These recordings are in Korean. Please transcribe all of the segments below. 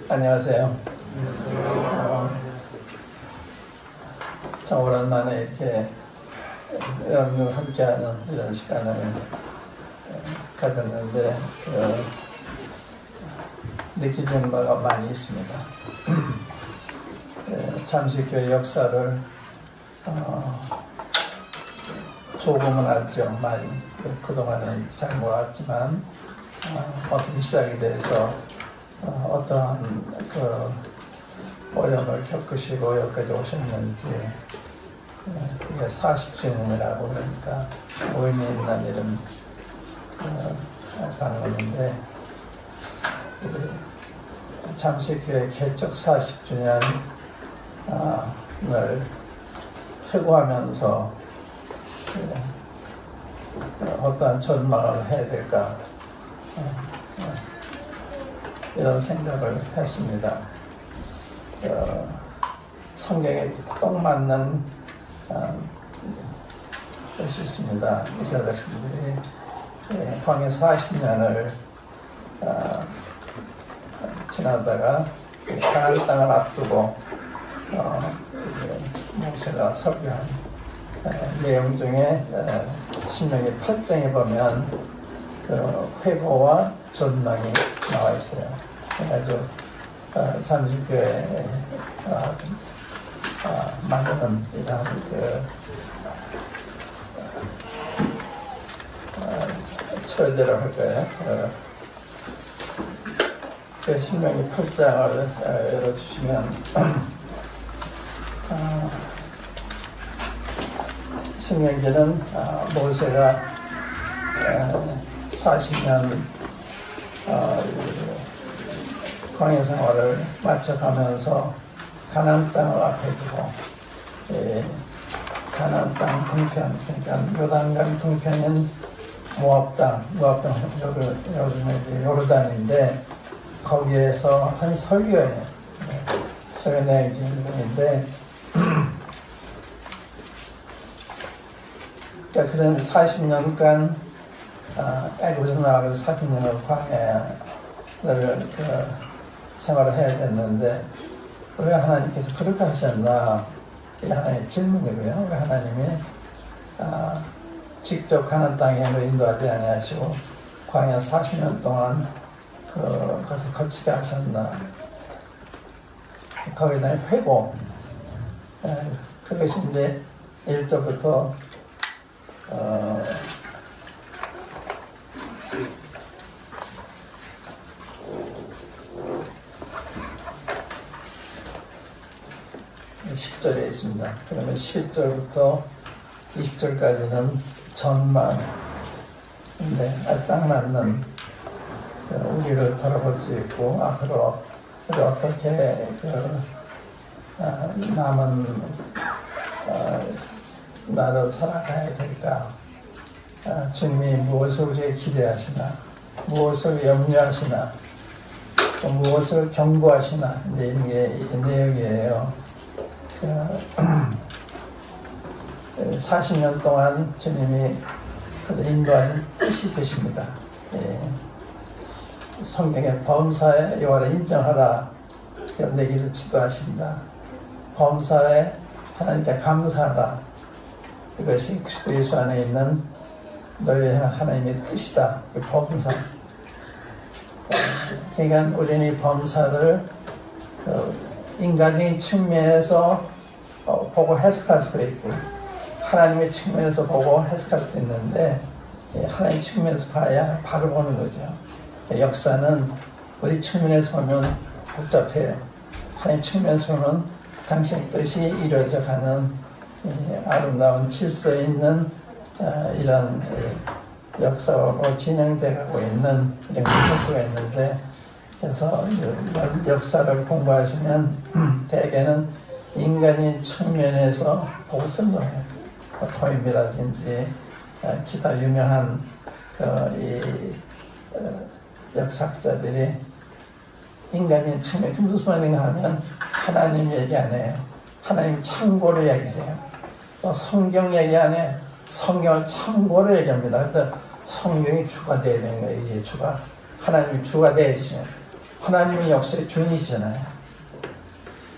안녕하세요. 참 오랜만에 이렇게 여러분과 함께하는 이런 시간을 가졌는데 느끼는 바가 많이 있습니다. 잠실교회 역사를 조금은 알죠. 많이 그동안에 잘 몰랐지만 어떻게 시작이 돼서 어떠한 어려움을 겪으시고 여기까지 오셨는지, 그게 40주년이라고 그러니까 의미 있는 이런 방문인데, 잠실교회 개척 40주년을 회고하면서 어떠한 전망을 해야 될까, 이런 생각을 했습니다. 성경에 딱 맞는 것이 있습니다. 이스라엘 백성들이 광야 40년을 지나다가 가나안 땅을 앞두고 모세가 설교한 내용 중에 신명기 8장에 보면 회고와 전망이 나와 있어요. 그래가지고 잠실교회에 맞는 이런 처제라고 할까요? 신명기 8장을 열어주시면 신명기는 모세가 40년 광야 생활을 마쳐가면서 가나안 땅을 앞에 두고 가나안 땅 동편, 그러니까 요단강 동편인 모압 땅 요즘에 요르단인데, 거기에서 한 설교예요. 설교 내용인데, 그러니까 그런 40년간 애굽에서 나와서 40년을 광야를 생활을 해야 됐는데, 왜 하나님께서 그렇게 하셨나? 이게 하나의 질문이고요. 왜 하나님이 직접 가나안 땅에로 인도하지 아니하시고 광야 40년 동안 그것을 거치게 하셨나? 거기다 회고, 그것이 이제 1절부터 10절에 있습니다. 그러면 11절부터 20절까지는 전망인데, 딱 맞는 우리를 돌아볼 수 있고, 앞으로 우리 어떻게 남은 나를 살아가야 될까, 주님이 무엇을 우리에게 기대하시나, 무엇을 염려하시나, 또 무엇을 경고하시나, 이제 이런 게 내용이에요. 40년 동안 주님이 인도하는 뜻이 계십니다. 성경에 범사에 여호와를 인정하라, 내기를 지도하신다. 범사에 하나님께 감사하라. 이것이 그리스도 예수 안에 있는 너희를 향한 하나님의 뜻이다. 범사. 그러니까 우리는 이 범사를 인간적인 측면에서 보고 해석할 수도 있고, 하나님의 측면에서 보고 해석할 수 있는데, 하나님 측면에서 봐야 바로 보는 거죠. 역사는 우리 측면에서 보면 복잡해요. 하나님 측면에서 보면 당신의 뜻이 이루어져 가는 아름다운 질서 있는 이런 역사로 진행되고 있는 이런 것들가 있는데, 그래서 역사를 공부하시면 대개는 인간인 측면에서 보고 쓴 거예요. 토임이라든지 기타 유명한 역사학자들이 인간인 측면, 무슨 말인가 하면 하나님 얘기 안 해요. 하나님 참고로 얘기를 해요. 또 성경 얘기 안 해요. 성경을 참고로 얘기합니다. 그래서 성경이 주가 되어야 되는 거예요. 이게 주가. 하나님이 주가 되어야지. 하나님이 역사의 주인이잖아요.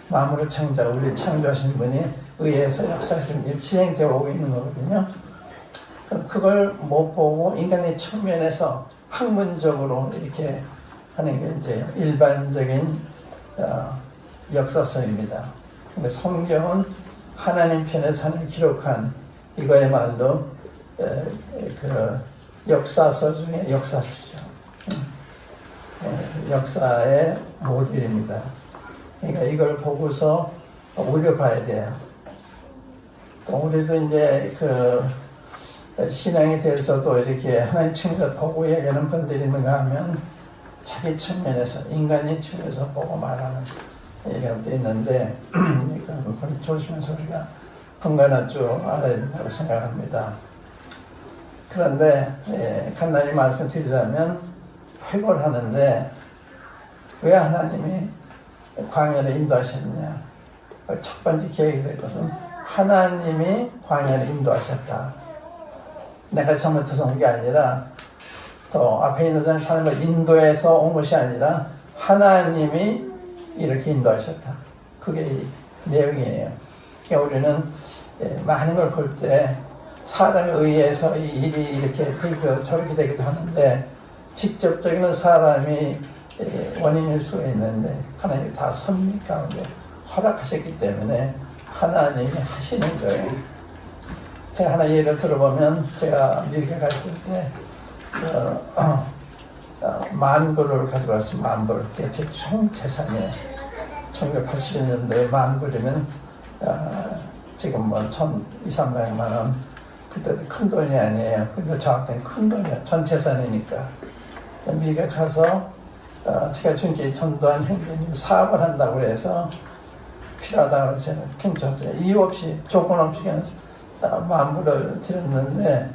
만물을 창조하고 우리 창조하신 분이 의해서 역사가 진행되어 오고 있는 거거든요. 그걸 못 보고 인간의 측면에서 학문적으로 이렇게 하는 게 이제 일반적인 역사서입니다. 근데 성경은 하나님 편에서 하나님 기록한 이거야말로 그 역사서 중에 역사서죠. 역사의 모델입니다. 그러니까 이걸 보고서 우려 봐야 돼요. 또 우리도 이제 그 신앙에 대해서도 이렇게 하나님 측면에서 보고 얘기하는 분들이 있는가 하면 자기 측면에서 인간의 측면에서 보고 말하는 이런 것도 있는데 그걸 조심해서 우리가 분간할 줄 알아야 된다고 생각합니다. 그런데 간단히 말씀드리자면 회고를 하는데 왜 하나님이 광야를 인도하셨느냐. 첫 번째 기억이 될 것은 하나님이 광야를 인도하셨다. 내가 잘못해서 온 게 아니라 또 앞에 있는 사람을 인도해서 온 것이 아니라 하나님이 이렇게 인도하셨다. 그게 내용이에요. 그러니까 우리는 많은 걸 볼 때 사람에 의해서 이 일이 이렇게 되기도 저렇게 되기도 하는데 직접적인 사람이 원인일 수가 있는데 하나님이 다 섭리 가운데 허락하셨기 때문에 하나님이 하시는 거예요. 제가 하나 예를 들어보면 제가 미국에 갔을 때 만불을 가져왔어요. 만불. 그게 제 총 재산이에요. 1980년도에 만불이면 지금 뭐 1,200~300만 원. 그때도 큰 돈이 아니에요. 근데 저한테는 큰 돈이야. 전 재산이니까. 미국에 가서 제가 중계 전도한 형제님 사업을 한다고 해서 필요하다고 해서 저는 굉장히 이유 없이 조건 없이 그냥 만불을 드렸는데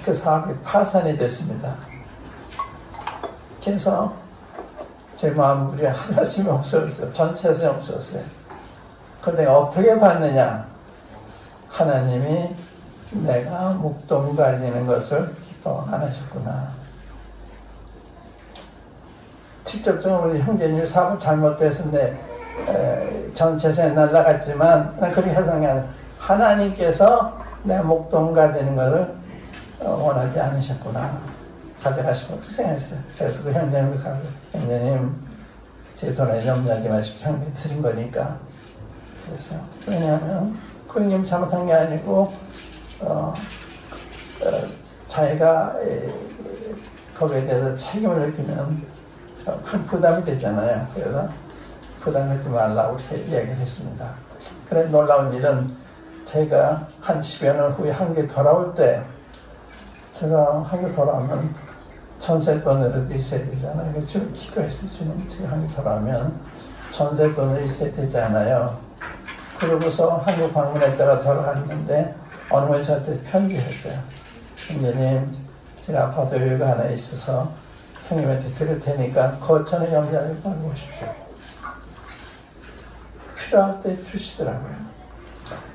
그 사업이 파산이 됐습니다. 그래서 제 만불이 하나쯤이 없었어요. 전체에서 없었어요. 근데 어떻게 봤느냐? 하나님이 내가 목돈 가지는 것을 기뻐 안 하셨구나. 직접적으로 우리 형제님이 사업을 잘못돼서 전 재산이 날라갔지만 난 그렇게 해석이 아니라 하나님께서 내 목돈 가지는 것을 원하지 않으셨구나. 가져가시고 그렇게 생각했어요. 그래서 그 형제님을 가서 형제님 제 돈에 염려하지 마시고 형님 드린 거니까. 그래서 왜냐하면 그 형님 잘못한 게 아니고 자기가 거기에 대해서 책임을 느끼면 큰 부담이 되잖아요. 그래서 부담하지 말라고 이렇게 이야기를 했습니다. 그래 놀라운 일은 제가 한 10여 년 후에 한국에 돌아올 때 제가 한국에 돌아오면 전세돈이라도 있어야 되잖아요. 그래서 지금 기도했어요. 주님 제가 한국에 돌아오면 전세돈이 있어야 되잖아요. 그러고서 한국 방문했다가 돌아갔는데 어느 분이 저한테 편지했어요. 형제님 제가 아파트 여유가 하나 있어서 형님한테 드릴 테니까 거처는 염려하지 말고 오십시오. 필요할 때 주시더라고요.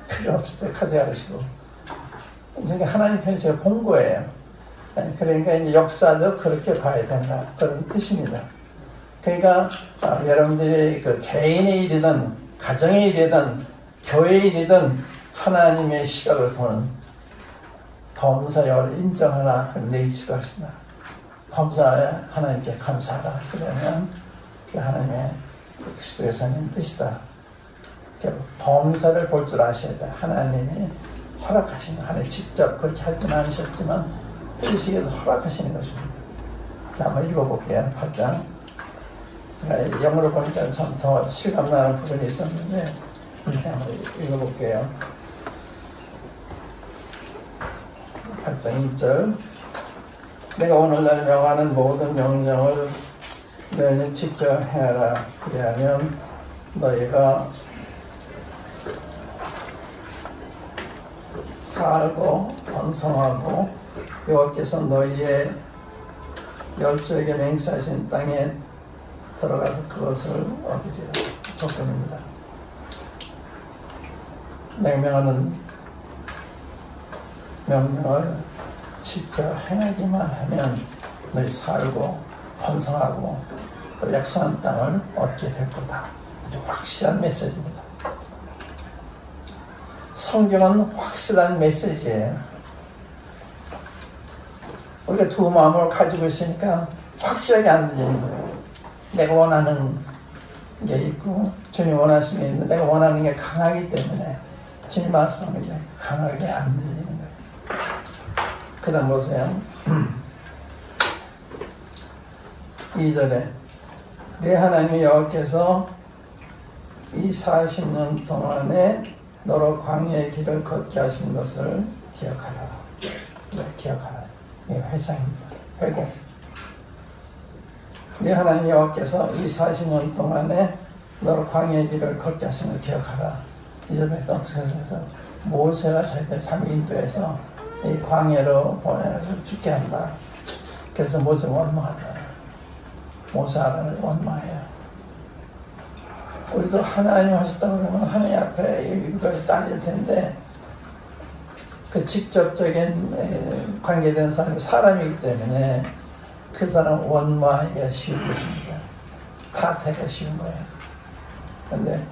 필요 없을 때 가져가시고. 그러니까 하나님 편에 제가 본 거예요. 그러니까 이제 역사도 그렇게 봐야 된다. 그런 뜻입니다. 그러니까 여러분들이 그 개인의 일이든 가정의 일이든 교회의 일이든 하나님의 시각을 보는 범사역을 인정하라. 내지도 하신다. 범사에 하나님께 감사하라. 그러면 그 하나님의 그리스도 예수님 뜻이다. 범사를 볼 줄 아셔야 돼. 하나님이 허락하시는, 하나님 직접 그렇게 하지는 않으셨지만 뜻이에서 허락하시는 것입니다. 자, 한번 읽어볼게요. 8장. 제가 영어로 보니까 참 더 실감나는 부분이 있었는데 이렇게 한번 읽어볼게요. 8장 2절. 내가 오늘날 명하는 모든 명령을 너희는 지켜 행하라. 그리하면 너희가 살고 번성하고 여호와께서 너희의 열조에게 맹세하신 땅에 들어가서 그것을 얻으리라. 조건입니다. 명령하는 명령을 지켜 행하기만 하면 너희 살고 번성하고 또 약속한 땅을 얻게 될 거다. 아주 확실한 메시지입니다. 성경은 확실한 메시지예요. 우리가 두 마음을 가지고 있으니까 확실하게 안 들리는 거예요. 내가 원하는 게 있고 주님 원하시는 게 있는데 내가 원하는 게 강하기 때문에 주님 말씀하는 게 강하게 안 들리는 거예요. 그 다음 보세요. 2절에 내 하나님 여호와께서 이 40년 동안에 너로 광야의 길을 걷게 하신 것을 기억하라. 네, 기억하라. 이게 회상입니다. 회고. 네 하나님 여호와께서 이 40년 동안에 너로 광야의 길을 걷게 하신 것을 기억하라. 이절에서 어떻게 해서 모세가 자기들 참 인도해서 이 광야로 보내서 죽게 한다. 그래서 모세가 원망하잖아. 모세 아론을 원망해요. 우리도 하나님 하셨다고 그러면 하나님 앞에 이걸 따질 텐데 그 직접적인 관계된 사람이 사람이기 때문에 그 사람 원망하기가 쉬운 것입니다. 탓하기가 쉬운 거예요. 근데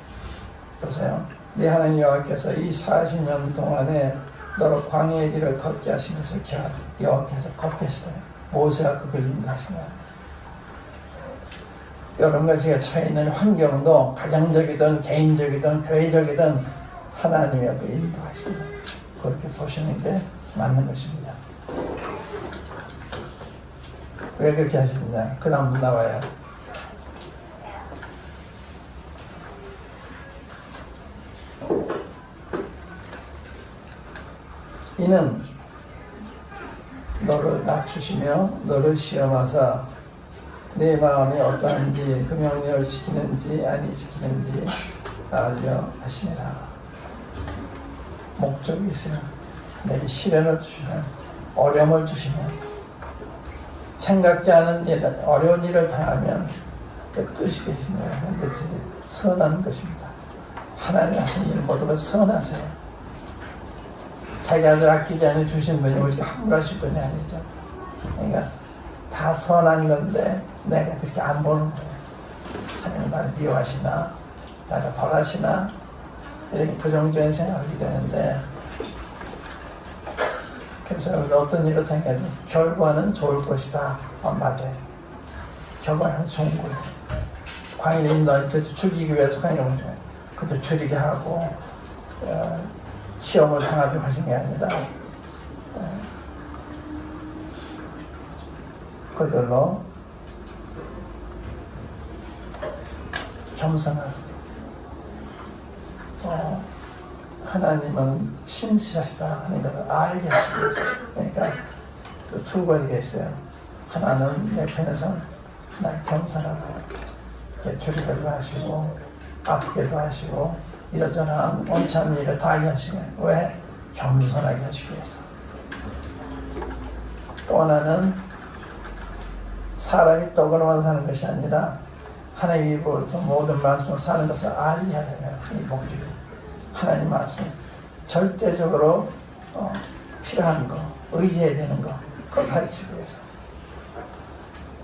보세요. 네 하나님 여호와께서 이 40년 동안에 너로 광야의 길을 걷게 하신 것을 여호와께서 걷게 하시더라고요. 모세가 그걸 인도하신 거예요. 여러분과 제가 처해 있는 환경도 가정적이든 개인적이든 교회적이든 하나님이 그 인도하신다. 그렇게 보시는 게 맞는 것입니다. 왜 그렇게 하시느냐? 그 다음 나와요. 이는 너를 낮추시며 너를 시험하사 내 마음이 어떠한지 그 명령을 지키는지 아니 지키는지 알려 하시니라. 목적이 있어요. 내게 시련을 주시면 어려움을 주시면 생각지 않은 일, 어려운 일을 당하면 그 뜻이 계신 거예요. 그런데 선한 것입니다. 하나님 하신 일 모두가 선하세요. 자기 아들 아끼지 않아 주신 분이 우리가 함부로하실 분이 아니죠. 그러니까 다 선한 건데 내가 그렇게 안 보는 거예요. 하나님 나를 미워하시나 나를 벌하시나 이렇게 부정적인 생각이 되는데 그래서 우리가 어떤 일을 당해도 결과는 좋을 것이다. 맞아요. 결과는 좋은 거예요. 광야를 인도하니까 죽이기 위해서 광야를 온 거예요. 그도 줄이게 하고 시험을 당하도록 하신 게 아니라 그들로 겸손하도록 하나님은 신실하시다 하는 것을 알게 하시기 위해서. 그러니까 그 두 가지가 있어요. 하나는 내 편에서 날 겸손하도록 줄이게도 하시고 아프게도 하시고 이러저러한 원치 않는 일을 다 하게 하시고 왜? 겸손하게 하시기 위해서. 또 하나는 사람이 떡으로만 사는 것이 아니라 하나님 입으로서 모든 말씀을 사는 것을 알게 하려면 이 목적이 하나님 말씀 절대적으로 필요한 거, 의지해야 되는 거 그걸 가르치기 위해서.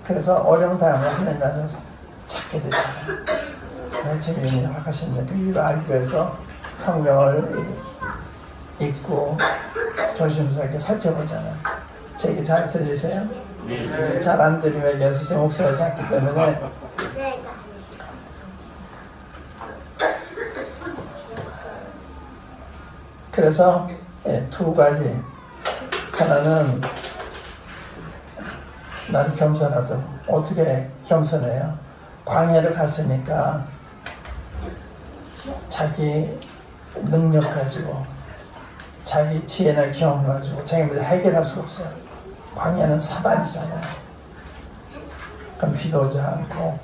그래서 어려운 다음에 하나님 나라에서 찾게 되잖아요. 주님이 허락하신 그 이유를 알기 위해서 성경을 읽고 조심스럽게 살펴보잖아요. 제 얘기 잘 들리세요? 네. 잘 안 들리면 얘기해서 제 목소리가 작기 때문에 그래서 두 가지. 하나는 나를 겸손하도록. 어떻게 겸손해요? 광야를 갔으니까 자기 능력 가지고 자기 지혜나 경험 가지고 자기 문제 해결할 수 없어요. 광야는 사방이잖아요. 그럼 비도 오지 않고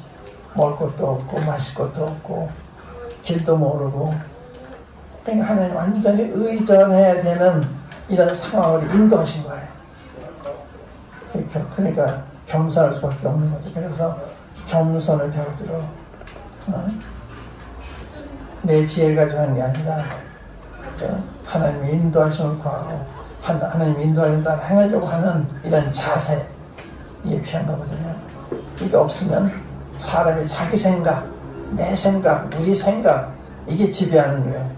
먹을 것도 없고 마실 것도 없고 길도 모르고 그러니까 하나님 완전히 의존해야 되는 이런 상황을 인도하신 거예요. 그러니까 겸손할 수밖에 없는 거죠. 그래서 겸손을 배우도록 내 지혜를 가지고 하는 게 아니라 하나님의 인도하심을 구하고 하나님 인도하심을 따라 행하려고 하는 이런 자세 이게 필요한 거거든요. 이게 없으면 사람이 자기 생각, 내 생각, 우리 생각, 이게 지배하는 거예요.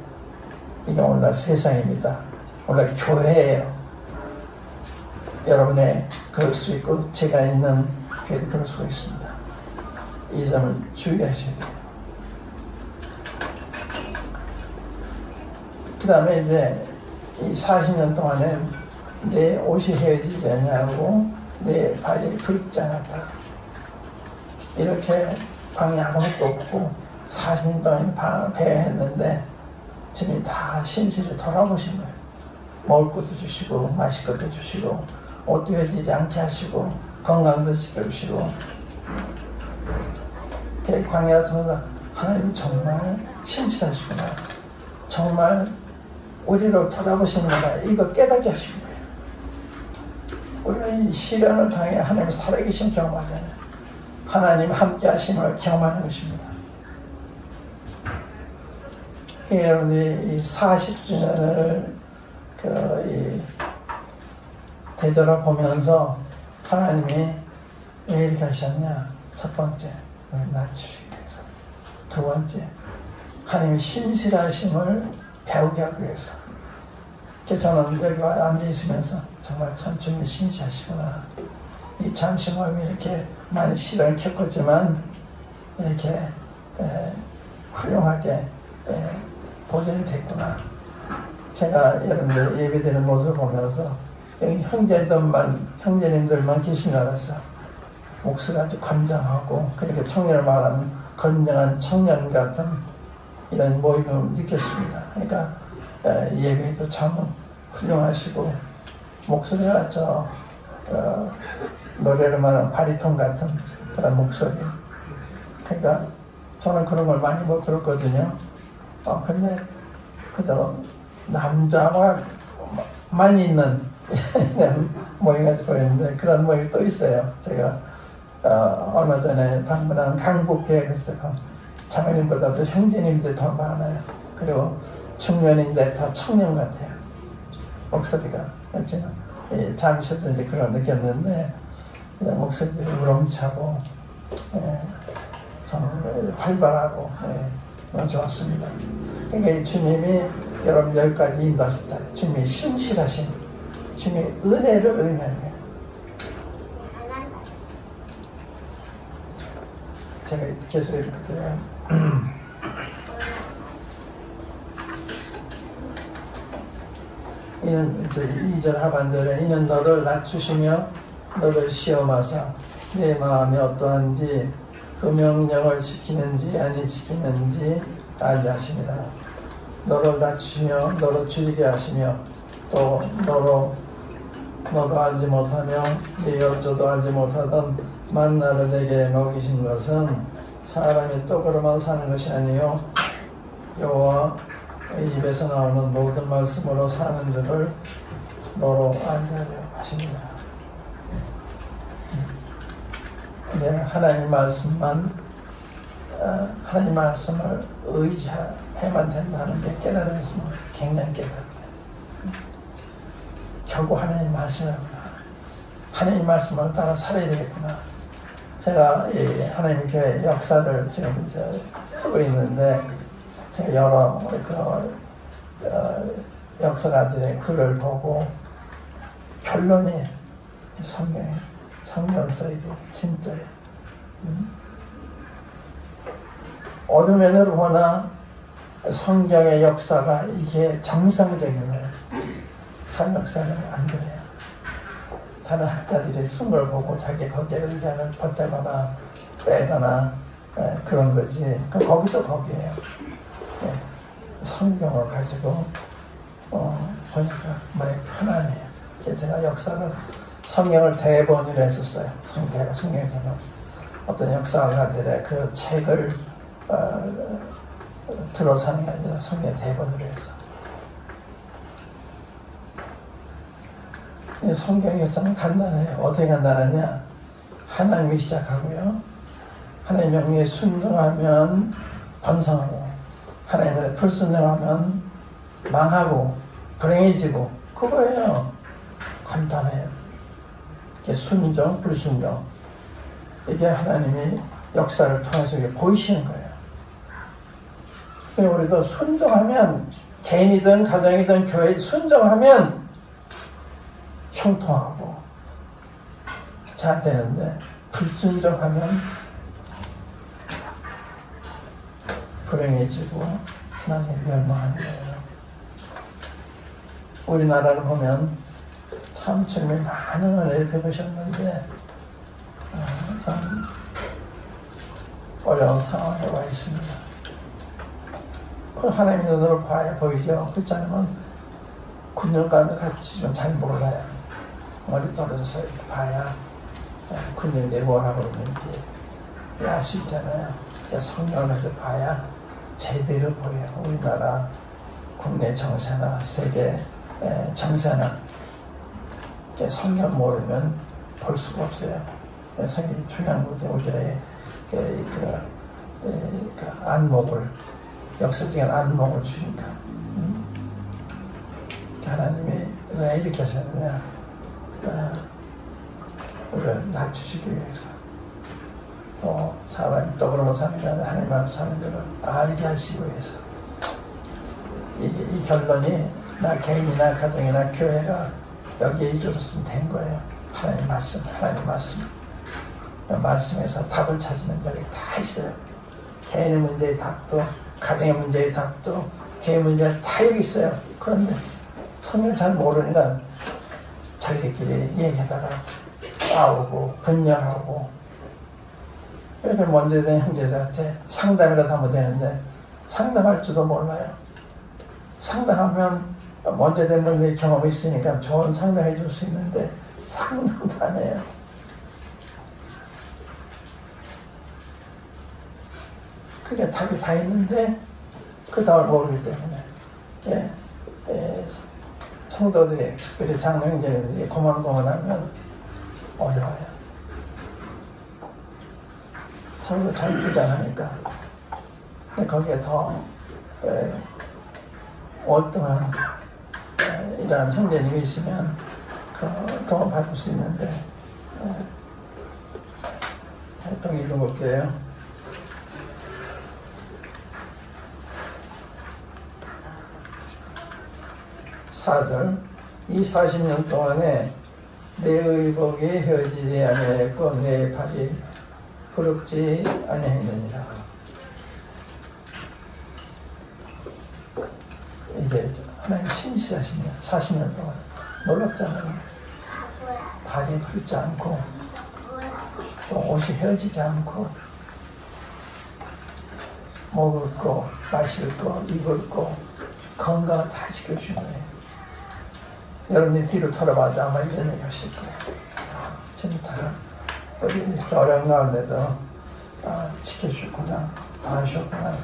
이게 오늘날 세상입니다. 오늘날 교회예요. 여러분의 그럴 수 있고 제가 있는 교회도 그럴 수가 있습니다. 이 점을 주의하셔야 돼요. 그 다음에 이제 이 40년 동안에 내 옷이 헤어지지 않냐고 내 발이 굵지 않았다. 이렇게 방이 아무것도 없고 40년 동안 배회했는데 주님이 다 신실히 돌아보신 거예요. 먹을 것도 주시고 마실 것도 주시고 옷도 헤어지지 않게 하시고 건강도 지켜주시고 광야 통해서 하나님이 정말 신실하시구나. 정말 우리로 돌아보시는구나. 이거 깨닫게 하신 거예요. 우리가 이 시련을 당해 하나님 살아계신 경험하잖아요. 하나님 함께 하심을 경험하는 것입니다. 여러분이 이 40주년을 되돌아보면서 하나님이 왜 이렇게 하셨냐? 첫 번째, 낮추시기 위해서. 두 번째, 하나님이 신실하심을 배우게 하기 위해서. 저는 여기 앉아있으면서 정말 참 주님이 신실하시구나. 이 잠시 마음이 이렇게 많이 시련을 겪었지만 이렇게 훌륭하게 보존이 됐구나. 제가 여러분들 예배드리는 모습을 보면서 여기 형제님들만 계시는 줄 알았어요. 목소리가 아주 건장하고 그렇게 청년을 말하는 건장한 청년 같은 이런 모임을 느꼈습니다. 그러니까 예배도 참 훌륭하시고 목소리가 노래를 말하는 바리톤 같은 그런 목소리. 그러니까 저는 그런 걸 많이 못 들었거든요. 근데 그저 남자만 있는 모임이 보였는데 그런 모임이 또 있어요. 제가 얼마 전에 방문한 강북교회 갔어요. 자매님보다도 형제님들이 더 많아요. 그리고 중년인데 더 청년 같아요. 목소리가. 제가 잠시도 이제 그걸 느꼈는데 목소리가 우렁차고 정말 활발하고 너무 좋았습니다. 그러니까 주님이 여러분 여기까지 인도하셨다. 주님이 신실하신 주님의 은혜를 의미하는 거예요. 제가 계속 이렇게 돼요. 이는 2절 하반절에 이는 너를 낮추시며 너를 시험하사 내 마음이 어떠한지 그 명령을 지키는지 아니 지키는지 알게 하심이라. 너를 낮추시며 너를 줄이게 하시며 또 너도 알지 못하며 네 열조도 알지 못하던 만나를 내게 먹이신 것은 사람이 떡으로만 사는 것이 아니요 여호와 입에서 나오는 모든 말씀으로 사는 줄을 너로 알게 하려 하십니다. 하나님 말씀을 의지해만 된다는 게 깨달으면 굉장히 깨달아요. 결국 하나님 말씀이구나. 하나님 말씀을 따라 살아야 되겠구나. 제가 이 하나님 교회 역사를 지금 쓰고 있는데 제가 여러 역사가들의 글을 보고 결론이 성경을 써야 돼. 진짜예요. 어둠에는 보나 성경의 역사가 이게 정상적인 거예요. 산 역사는 안 그래요. 다른 학자들이 쓴 걸 보고 자기 거기에 의견을 보태거나 빼거나 그런 거지. 거기서 거기에요. 성경을 가지고 보니까 마음이 편안해요. 제가 역사를 성경을 대본으로 했었어요. 성경에서는 어떤 역사가들의 그 책을 들어서 하는 게 아니라 성경 대본으로 해서 성경 역사는 간단해요. 어떻게 간단하냐? 하나님이 시작하고요. 하나님 명령에 순종하면 번성하고 하나님의 불순종하면 망하고 불행해지고 그거예요. 간단해요. 이게 순종, 불순종 이게 하나님이 역사를 통해서 이게 보이시는 거예요. 그리고 우리도 순종하면, 개인이든 가정이든 교회 순종하면 형통하고 잘 되는데, 불순종하면 불행해지고 나중에 멸망하는 거예요. 우리나라를 보면 참 주님이 많은 은혜를 베푸셨는데 참 어려운 상황에 와 있습니다. 그걸 하나님의 눈으로 봐야 보이죠. 그렇지 않으면 군중 가운데 같이 좀 잘 몰라요. 머리 떨어져서 이렇게 봐야 군중들이 뭘 하고 있는지 알 수 있잖아요. 성경을 해서 봐야 제대로 보여요. 우리나라 국내 정세나 세계 정세나 성경 모르면 볼 수가 없어요. 성경이 중요한 것은 우리의 그 안목을, 역사적인 안목을 주니까. 하나님이 왜 이렇게 하셨느냐? 우리를 낮추시기 위해서. 또 사람이 떡으로만 사는 게 아니라 하나님 앞에 사는 줄을 알게 하시기 위해서. 이 결론이 나 개인이나 가정이나 교회가 여기에 이르렀으면 된 거예요. 하나님 말씀, 하나님 말씀. 말씀에서 답을 찾으면 여기 다 있어요. 개인의 문제의 답도, 가정의 문제의 답도, 교회 문제가 다 여기 있어요. 그런데 성경 잘 모르니까 자기들끼리 얘기하다가 싸우고 분열하고, 이렇게 문제된 형제들한테 상담이라도 하면 되는데 상담할 줄도 몰라요. 상담하면 문제된 분들이 경험이 있으니까 좋은 상담해 줄 수 있는데 상담도 안 해요. 그게 답이 다 있는데 그 답을 모르기 때문에 성도들이, 특별히 장로형제들이 고만고만하면 어려워요. 서로 잘 주장하니까. 근데 거기에 더 어떠한 이러한 형제님이 있으면 더 받을 수 있는데, 또 읽어볼게요. (4절) 이 40년 동안에 내 의복이 헤어지지 아니하였고 내 발이 부럽지 아니하였느니라. 이게 하나님 신실하십니다. 40년 동안 놀랍잖아요. 발이 부럽지 않고 또 옷이 헤어지지 않고 먹을 거, 마실 거, 입을 거 건강을 다 지켜주는 거예요. 여러분이 뒤로 돌아봐도 아마 이런 얘기 하실 거예요. 진짜 우리 이렇게 어려운 가운데도 지켜주셨구나, 도와주셨구나.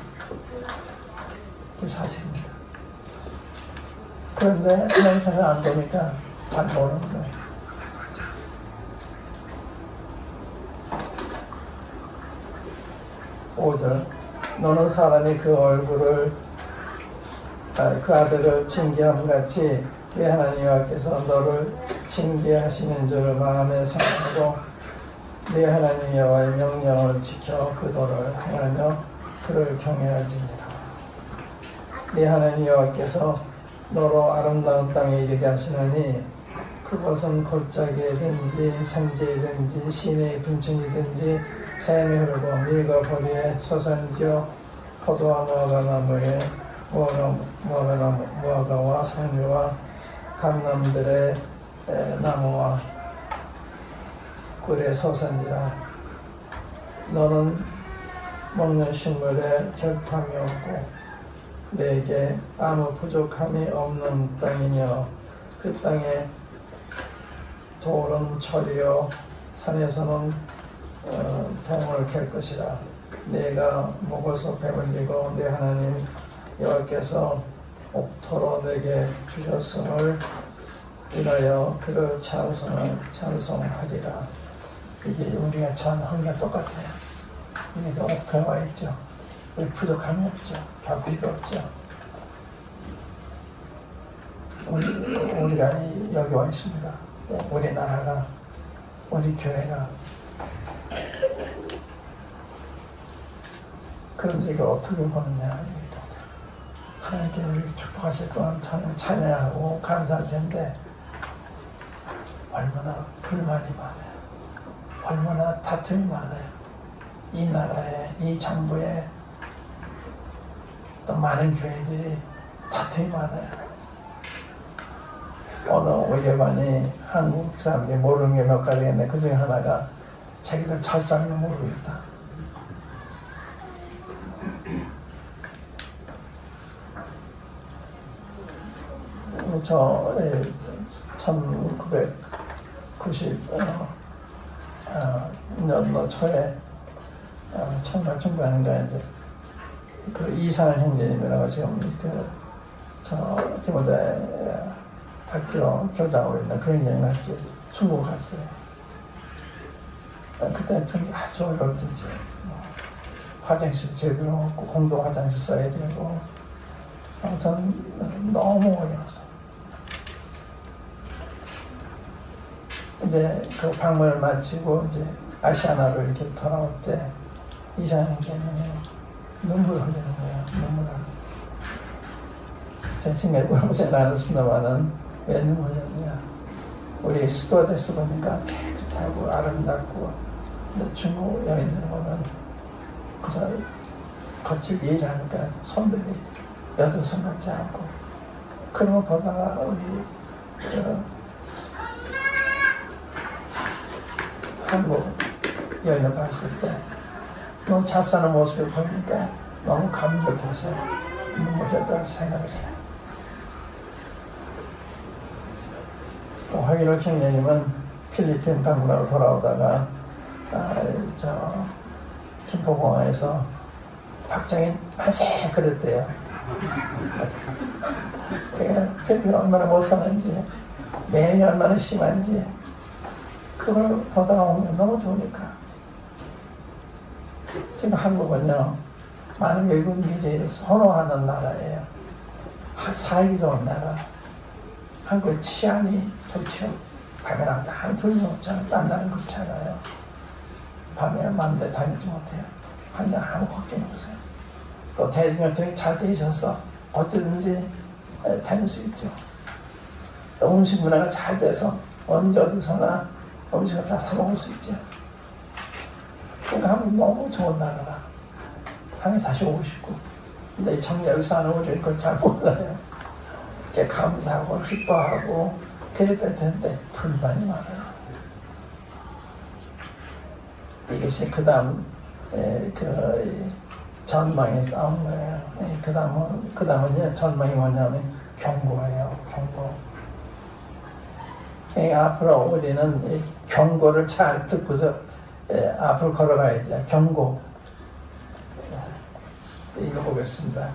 그게 사실입니다. 그런데 하나님께서 안 보니까 잘 모르는 거예요. (5절) 너는 사람이 그 얼굴을 그 아들을 징계함 같이 내 하나님 여호와께서 너를 징계하시는 줄 마음에 생각하고 내 하나님 여호와의 명령을 지켜 그 도를 행하며 그를 경외할지니라. 내 하나님 여호와께서 너로 아름다운 땅에 이르게 하시나니 그것은 골짜기에든지 산지에든지 시내의 분층이든지 샘이 흐르고 밀과 보리에 소산지어 포도와 무화과나무에 무화과와 상류와 감람들의 나무와 꿀의 소산지라. 너는 먹는 식물에 결함이 없고 내게 아무 부족함이 없는 땅이며 그 땅에 돌은 철이요 산에서는 동을 캘 것이라. 내가 먹어서 배불리고 내 하나님 여호와께서 옥토로 내게 주셨음을 인하여 그를 찬송하리라. 이게 우리가 전 환경 똑같아요. 우리도 옥토에 와 있죠. 우리 부족함이 없죠. 곁들이가 없죠. 우리가 여기 와 있습니다. 우리나라가, 우리 교회가 그런데 이걸 어떻게 보느냐. 하나님께 우리 축복하실 거는 저는 찬양하고 감사할 텐데 얼마나 불만이 많아요. 얼마나 다툼이 많아요. 이 나라에, 이 정부에, 또 많은 교회들이 다툼이 많아요. 어느 오개반이 한국 사람들이 모르는 게 몇 가지 있는데 그 중에 하나가 자기들 찰상을 모르고 있다. 저 1990년도 초에 청라 중반인가 이제 그 이상한 형제님이라고 지금 저 디모데 학교 교장으로 있는 그 형제님 같이 중국 갔어요. 그때 경기 아주 어려울 때죠. 화장실 제대로 없고 공동 화장실 써야 되고 아무튼 너무 어려워서 이제 그 방문을 마치고 이제 아시아나로 이렇게 돌아올 때 이상한 형제님이 눈물을 흘리는 거예요. 눈물을. 제가 지금 매번 생각 안 했습니다만은 왜 눈물 흘렸냐. 우리 스튜어데스 보니까 깨끗하고 아름답고 근데 중국 여인들 보면 그 사람이 거칠게 일하니까 손들이 여도손 같지 않고 그런 거 보다가 우리 한국 여인을 봤을 때 너무 잣사는 모습을 보이니까 너무 감격해서 눈물이 흘렸다고 생각을 해요. 또 허일호 형제님은 필리핀 방문하고 돌아오다가 저 김포공항에서 박정희 만세 그랬대요. 필리핀 얼마나 못 사는지 매연이 얼마나 심한지 그걸 보다가 오면 너무 좋으니까. 지금 한국은요 많은 외국인들이 선호하는 나라예요. 살기 좋은 나라. 한국 치안이 좋죠. 밤에 나가도 한 둘도 없잖아요. 딴 나라는 그렇지 않아요. 밤에 마음대로 다니지 못해요. 한장 아무 걱정 없어요. 또 대중교통이 잘 돼 있어서 어디든지 다닐 수 있죠. 또 음식 문화가 잘 돼서 언제 어디서나 음식을 다 사 먹을 수 있죠. 그러니까 한국 너무 좋은 나라라. 한국에 다시 오고 싶고. 근데 이 청약을 사는 우리 그걸 잘 몰라요. 감사하고 기뻐하고 그래야 될 텐데 불만이 많아요. 이것이 그 다음 그 전망이 나온 거예요. 그 다음은 이제 전망이 뭐냐면 경고예요. 경고. 앞으로 우리는 이 경고를 잘 듣고서 앞으로 걸어가야 돼요. 경고. 읽어보겠습니다.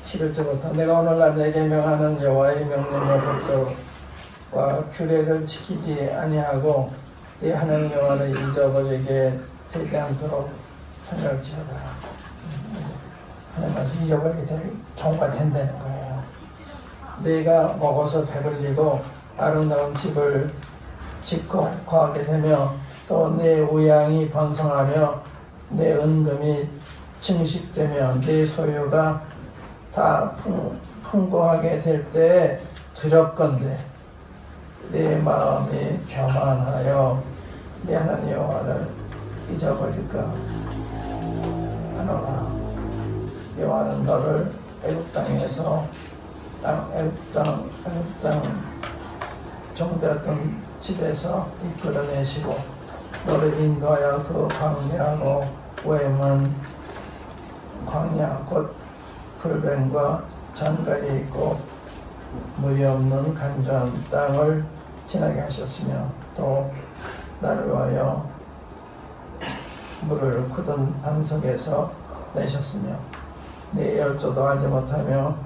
11절부터 내가 오늘날 내게 명하는 여호와의 명령과 법도와 규례를 지키지 아니하고 네 하나님 여호와를 잊어버리게 되지 않도록 생각지어다. 하나님께서 잊어버리게 될 경우가 된다는 거예요. 네가 먹어서 배불리고 아름다운 집을 짓고 거하게 되며 또 내 우양이 번성하며 내 은금이 증식되며 내 소유가 다 풍부하게 될 때에 두렵건대 내 마음이 교만하여 내 하나님 여호와를 잊어버릴까 하노라. 여호와는 너를 애굽 땅에서 애굽 땅 종되었던 집에서 이끌어내시고 너를 인도하여 그 광야하고 외문 광야 곧 불뱀과 장갈이 있고 물이 없는 간절한 땅을 지나게 하셨으며 또 나를 위하여 물을 굳은 반석에서 내셨으며 네 열조도 알지 못하며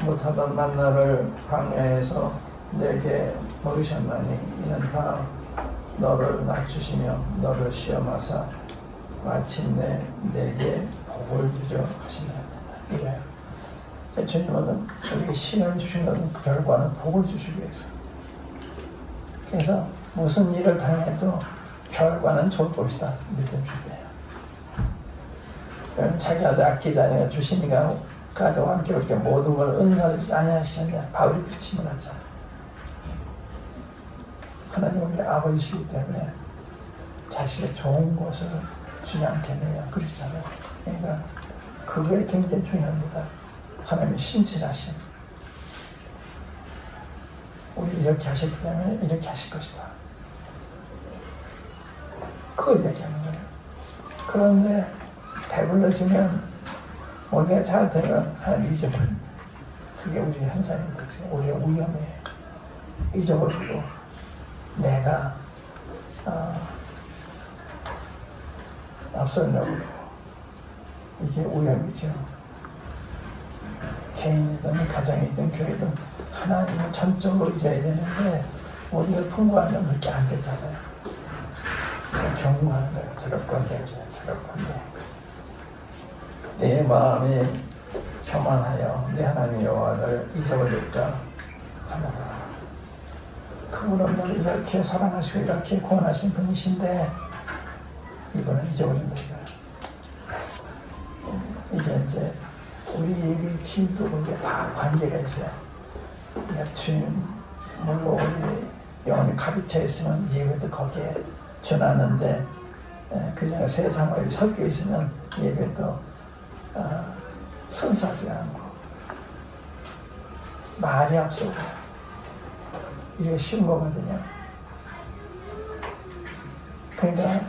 못하던 만나를 광야에서 내게 먹으셨나니 이는 다 너를 낮추시며 너를 시험하사 마침내 내게 복을 주려 하시나이다. 이래요. 주님은 우리에게 시험을 주시는 그 결과는 복을 주시기 위해서. 그래서 무슨 일을 당해도 결과는 좋을 것이다 믿어줄 때요. 그럼 자기 아들 아끼지 아니하 주시니가 그 아들과 함께 이렇게 모든 걸 은사를 주지 아니하시느냐. 바울이 그렇게 질문하잖아. 하나님 우리 아버지시기 때문에 자신의 좋은 것을 주지 않겠느냐 그러잖아요. 그러니까 그거에 굉장히 중요합니다. 하나님의 신실하심. 우리 이렇게 하셨기 때문에 이렇게 하실 것이다. 그걸 얘기하는 거예요. 그런데 배불러지면 뭔가 잘 되면 하나님 잊어버립니다. 그게 우리의 현상인 거지. 우리의 위험이에요. 잊어버리고 내가 앞서려고 이게 위험이죠. 개인이든 가정이든 교회든 하나님을 전적으로 잊어야 되는데 우리가 풍부하면 그렇게 안 되잖아요. 경고하는 거예요. 저럴 건데 저럴 건데 내 마음이 교만하여 내 하나님 여호와를 잊어버릴까 하노라. 그분은 너를 이렇게 사랑하시고 이렇게 구원하신 분이신데 이거는 잊어버린다 이거예요. 이게 이제 우리 예비 팀도 그게 다 관계가 있어요. 그러니까 주님 물론 우리 영혼이 가득 차 있으면 예배도 거기에 준하는데 그냥 세상에 섞여 있으면 예배도 순수하지 않고 말이 앞서고 이게 쉬운 거거든요. 그러니까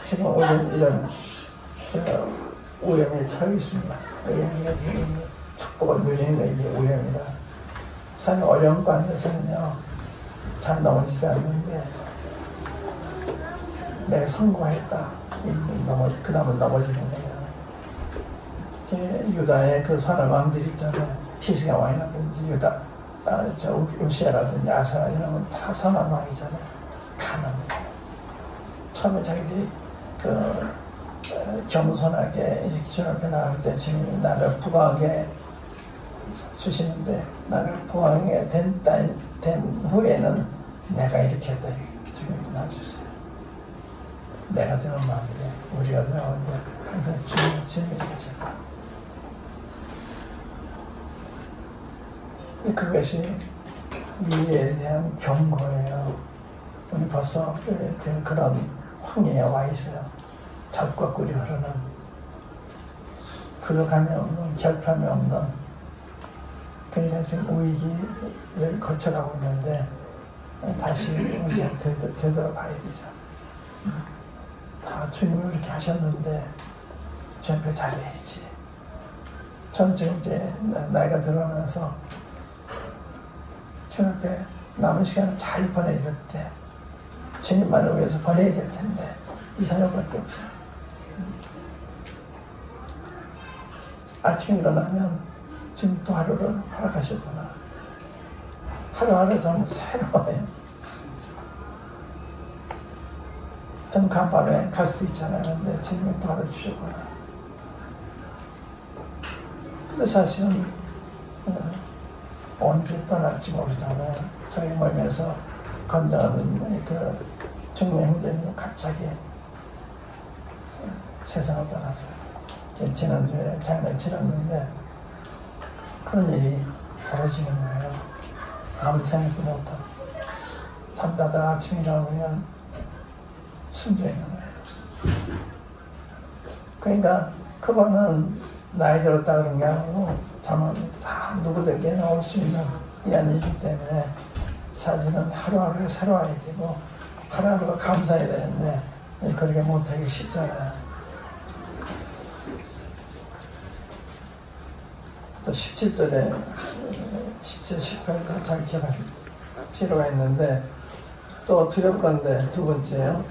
지금 우리는 이런 오염에 처해 있습니다. 우리가 지금 축복을 누리는 게 이게 오염이다. 사실 어려운 가운데서는요 잘 넘어지지 않는데 내가 성공했다. 그 다음은 넘어지는 거예요. 유다의 그 선한 왕들이 있잖아요. 히스기야 왕이라든지 유다, 요시야라든지 아사 이런 건 다 선한 왕이잖아요. 다 넘어져요. 처음에 자기들이 겸손하게 이렇게 주님 앞에 나갈 때 주님이 나를 부강하게 주시는데 나를 부강하게 된 후에는 내가 이렇게 했다. 주님이 놔주세요. 내가 들어오면 안 돼. 우리가 들어오는데 항상 주님이 계셨다. 그것이 미래에 대한 경고예요. 우리 벌써 그런 황해에 와 있어요. 젖과 꿀이 흐르는 부족함이 없는 결핍함이 없는 그러니까 지금 위기를 거쳐가고 있는데 다시 이제 되돌아봐야 되죠. 다 주님을 이렇게 하셨는데 주님 앞에 잘해야지. 전 지금 이제 나이가 들어오면서 주님 앞에 남은 시간을 잘 보내줄 때 주님만을 위해서 보내야 될 텐데 이 생각밖에 없어요. 아침에 일어나면 지금 또 하루를 허락하셨구나. 하루하루 좀 새로워요. 좀 간밤에 갈 수 있잖아요. 근데 주님이 또 하루 주셨구나. 근데 사실은 언제 떠날지 모르잖아요. 저희 몸에서 건져는 그 중매 형제님은 갑자기 세상을 떠났어요. 지난주에 장례 치렀는데 그런 일이 벌어지는 거예요. 아무리 생각도 못하고 잠자다가 아침에 일어나면 숨져 있는 거예요. 그러니까 그거는 나이 들었다 그런 게 아니고 잠은 다 누구에게나 올 수 있는 이런 일이기 때문에 사실은 하루하루에 새로워야 되고 하루하루가 감사해야 되는데 그렇게 못하기 쉽잖아요. 또 17절에 17, 18도 잘 기억할 필요가 있는데 또 두렵건대 두 번째요.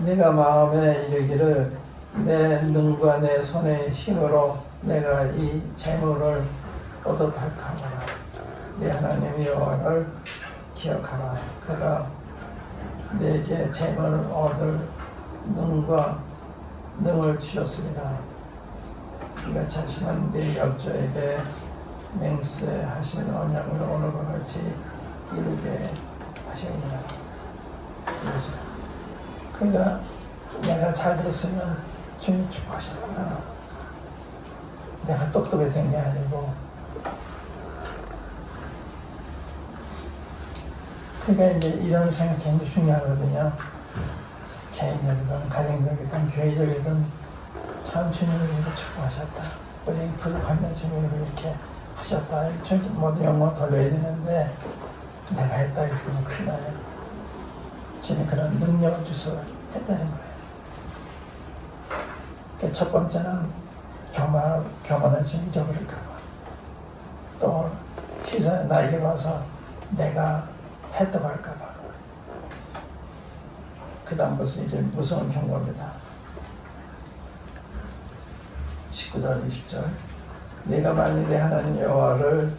내가 마음에 이르기를 내 눈과 내 손의 힘으로 내가 이 재물을 얻어갈까 내 하나님 여호와를 기억하라. 그가 내게 재물을 얻을 능과 능을 주셨으리라. 네가 자신은 네 열조에게 맹세하신 언약을 오늘과 같이 이루게 하시니라. 그러니까 내가 잘 됐으면 주님 축복하셨구나. 내가 똑똑해진 게 아니고. 그러니까 이제 이런 생각이 굉장히 중요하거든요. 개인적이든 가정적이든 교회적이든 참 주님을 이렇게 축복하셨다. 우리 부족하면 주님을 이렇게 하셨다. 모든 영광 돌려야 되는데 내가 했다 이러면 큰일 나요. 주님이 그런 능력을 주셔서 했다는 거예요. 그러니까 첫 번째는 교만을 좀 잊어버릴까 봐. 또 시선에 나에게 와서 내가 했다고 할까 봐. 그 다음부터 이제 무서운 경고입니다. 19절 20절 네가 만일에 하나님 여호와를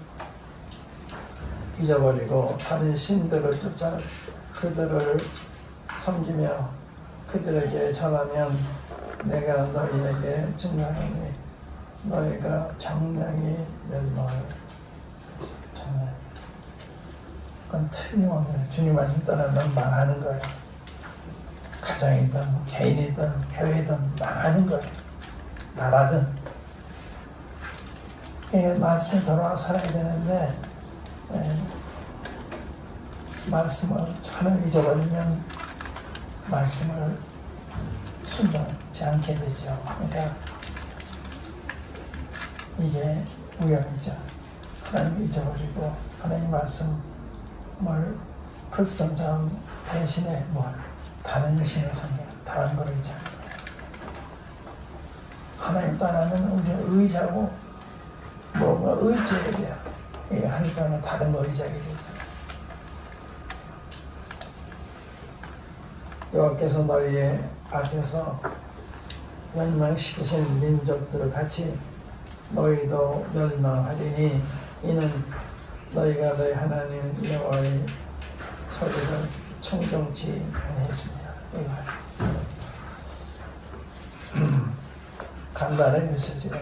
잊어버리고 다른 신들을 쫓아 그들을 섬기며 그들에게 절하면 내가 너희에게 증거하노니 너희가 장량히 멸망을 정말 그건 틀림없는 주님 말씀 떠나면 망하는 거예요. 가정이든 개인이든 교회든 망하는 거예요. 나라든. 그러니까 말씀에 돌아와 살아야 되는데 말씀을 하나님 잊어버리면 말씀을 순종하지 않게 되죠. 그러니까 이게 위험이죠. 하나님 잊어버리고 하나님 말씀을 불순종 대신에 다른 신을 섬기는 다른 거를 의지하는 거예요. 하나님 떠나면 우리가 의지하고 뭔가 의지해야 돼요. 이게 하나님 떠나면 다른 거 의지하게 되잖아요. 여호와께서 너희의 앞에서 멸망시키신 민족들을 같이 너희도 멸망하리니 이는 너희가 너희 하나님 여호와의 소리를 청정치 아니했습니다. 간단한 메시지예요.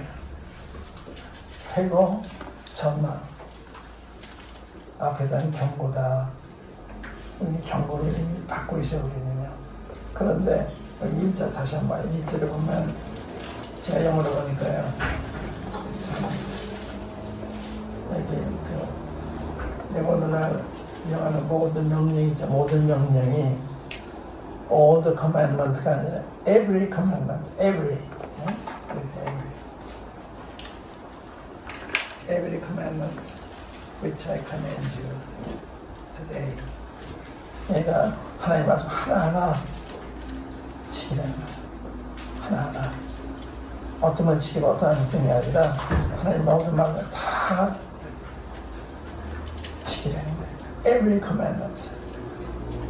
회고 전망 앞에 대한 경고다. 이 경고를 이미 받고 있어요, 우리는요. 그런데 여기 1절 다시 한번 1절을 보면 제가 영어로 보니까요. 여기 내가 오늘날 영어는 모든 명령이죠. 모든 명령이 all the commandment가 아니라 every commandment, every commandment which I command you today. 얘가 하나님 말씀 하나하나 지키라는 거예요. 하나하나. 어떤 건 지키고 어떤 건 지키는 게 아니라 하나님 모든 말을 다 지키라는 거예요. Every commandment.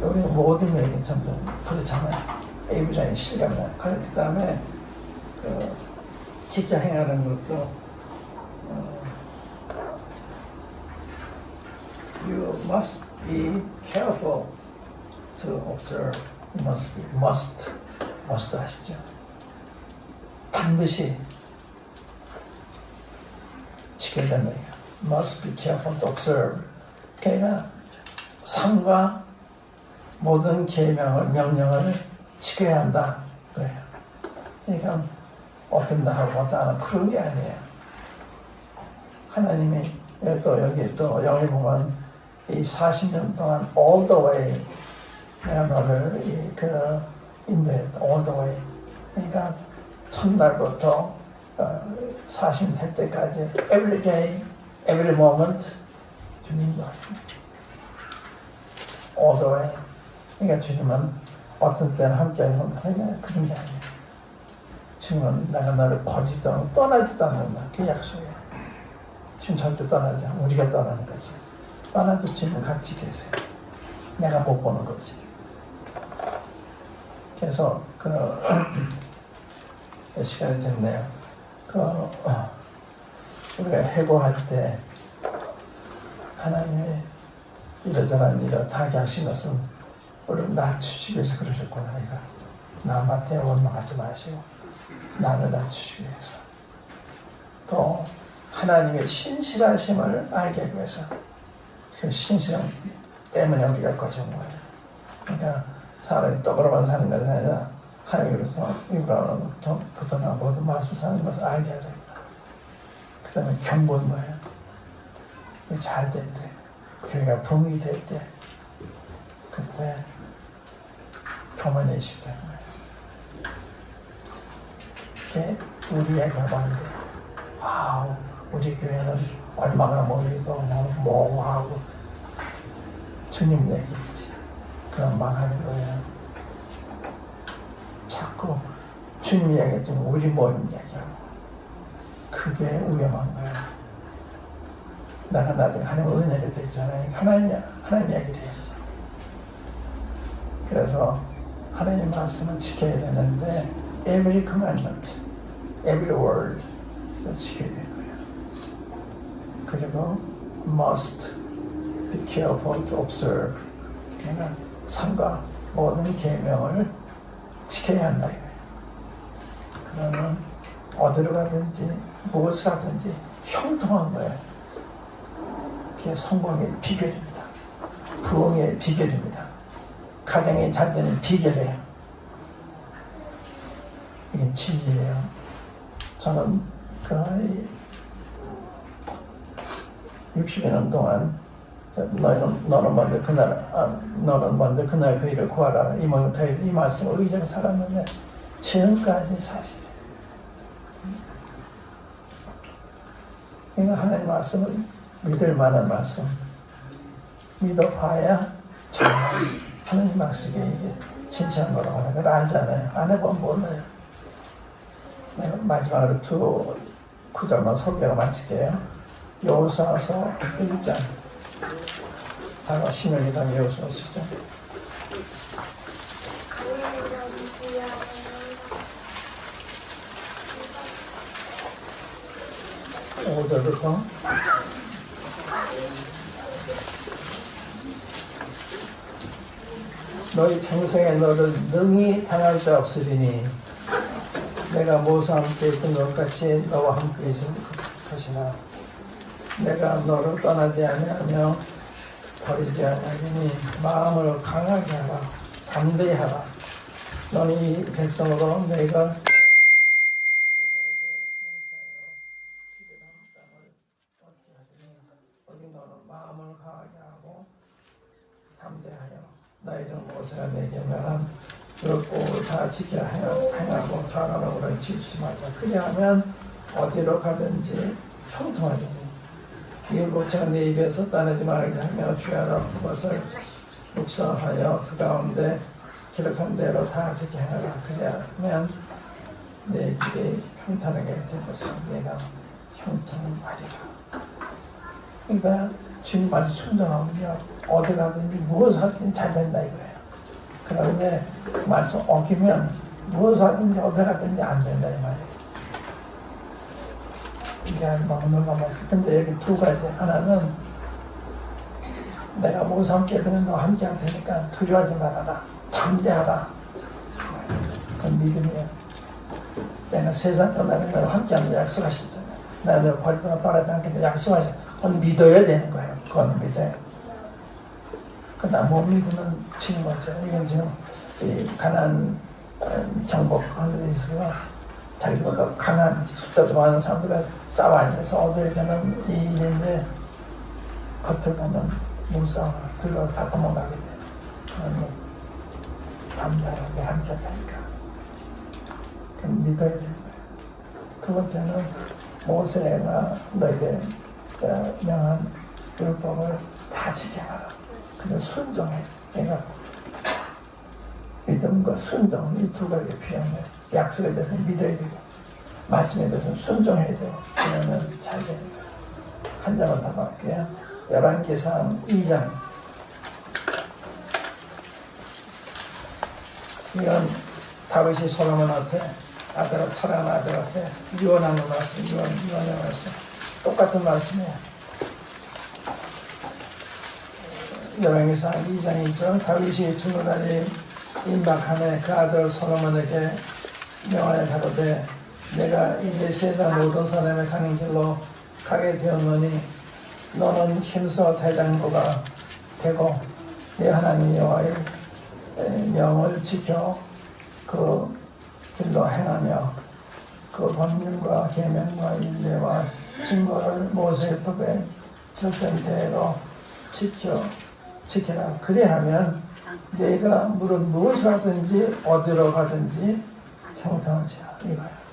우리 모든 명령이 전부 그렇잖아요. 에이브장이 실감나요. 그 다음에 지켜 행하는 것도 You must be careful to observe. must 하시죠. 반드시 지켜야 된다. Must be careful to observe. 그러니까 삶과 모든 계명을 명령을 지켜야 한다. 그래요. 그러니까 어떤다 하고 어떤 안 하고 그런 게 아니에요. 하나님이 또 여기 또 영에 보면 이 40년 동안 all the way 내가 너를 인도했다. all the way. 그러니까 첫날부터 40살 때까지 every day, every moment 주님도 all the way. 그러니까 주님은 어떤 때는 함께하면 그냥 그런 게 아니에요. 주님은 내가 너를 버리지도 않고 떠나지도 않는다. 그 약속이에요. 지금 절대 떠나지 않아. 우리가 떠나는 거지. 떠나도 주님은 같이 계세요. 내가 못 보는 거지. 그래서 시간이 됐네요. 우리가 해고할 때 하나님이 이러저런 일을 하게 하신 것은 우리를 낮추시기 위해서 그러셨구나. 이거 남한테 원망하지 마시고 나를 낮추시기 위해서 또 하나님의 신실하심을 알게 하기 위해서 그 신실함 때문에 우리가 거쳐온 거예요. 그러니까 사람이 떡으로만 사는 것이 아니라 하나님께서 이브라임부터나 모든 말씀 사는 것을 알게 하자. 그 다음에 경고는 뭐예요? 잘 될 때, 교회가 붕이 될 때, 그때 교만해지다는 거예요. 이게 우리 얘기하고 안 돼. 와우, 우리 교회는 얼마나 모이고, 뭐하고, 주님 얘기지. 그런 말 하는 거예요. 자꾸 주님 얘기했지만 우리 모임 얘기하고. 그게 위험한 거예요. 내가 나중에 하나님 은혜를 됐잖아요. 하나님 얘기를 해야지. 그래서 하나님 말씀을 지켜야 되는데 every commandment, every word 지켜야 되는 거예요. 그리고 must be careful to observe. 그러니까 삼가 모든 계명을 지켜야 한다 이거예요. 그러면 어디로 가든지 무엇을 하든지 형통한 거예요. 그게 성공의 비결입니다. 부흥의 비결입니다. 가정이 잘 되는 비결이에요. 이게 진리예요. 저는 거의 60여 년 동안 너는 먼저 그날 그 일을 구하라. 이 말씀을 의지하고 살았는데 지금까지 사실이에요. 이거 하나님 말씀을 믿을 만한 말씀. 믿어봐야 정말 하나님 말씀이 이게 진짜한 거라고 하는 걸 알잖아요. 안 해보면 몰라요. 내가 마지막으로 두 구절만 소개하고 마칠게요. 여호수아서 1장. 바로 신명기상 여호수아 10장. 5절부터 너희 평생에 너를 능히 당할 자 없으리니 내가 모세와 함께 있던 너같이 너와 함께 있을 것이나 내가 너를 떠나지 아니하며 버리지 아니하니 마음을 강하게 하라. 담대히 하라. 너는 이 백성으로 내가 마음을 강하게 하고 담대하여 너희 종 모세가 내게 명한 그렇고 다 지켜 행하고 좌가락으로 지우지 말라. 그리하면 어디로 가든지 형통하리니 이 고체가 내 입에서 떠나지 말게 하며 주야라 그것을 묵상하여 그 가운데 기록한 대로 다 지켜 행하라. 그리하면 내 길이 평탄하게 될 것을 내가 형통하리라. 그러니까 주님 말씀 순종하면요 어디 가든지 무엇을 하든지 잘 된다 이거예요. 그런데 말씀 어기면 무엇을 하든지 어디 가든지 안 된다 이 말이에요. 이게 너무 놀라웠어. 근데 여기 두 가지. 하나는 내가 모세 함께 그는 너 함께 할 테니까 두려워하지 말아라. 담대하라. 그건 믿음이에요. 내가 세상 떠나는 걸 함께 하면 약속하시잖아요. 내가 너 버리거나 떠나지 않겠다 약속하시. 그건 믿어야 되는 거예요. 그건 믿어요. 그다음 못 믿으면 치는 거죠. 이건 지금 이 가난 정복하는 데 있어서 자기보다 강한 숫자도 많은 사람들과 싸워 앉아서 얻어야 되는 이 일인데 겉을 보면 물싸움을 들러 다 도망가게 돼요. 그러면 감사하게 함께 하니까 그건 믿어야 되는 거예요. 두 번째는 모세가 너에게 명한 율법을 다 지켜가라. 근데 순종해. 그러니까 믿음과 순종 이 두 가지가 필요한 거예요. 약속에 대해서 믿어야 되고 말씀에 대해서 순종해야 되고 그러면 잘 되는 거예요. 한 장만 더 볼게요. 열왕기상 2장. 이건 다윗이 솔로몬한테 아들아 사랑하는 아들한테 유언하는 말씀, 유언의 말씀. 똑같은 말씀이에요. 열왕기상 2장 1절. 다윗이 죽는날이 임박함에 그 아들 솔로몬에게 명하여 가로되 내가 이제 세상 모든 사람의 가는 길로 가게 되었노니 너는 힘써 대장부가 되고 내 하나님 여호와의 명을 지켜 그 길로 행하며 그 법률과 계명과 인례와 증거를 모세의 법에 적던 대로 지켜라. 그래야하면 내가 무릇 무엇을 하든지 어디로 가든지 평등하자 이거야.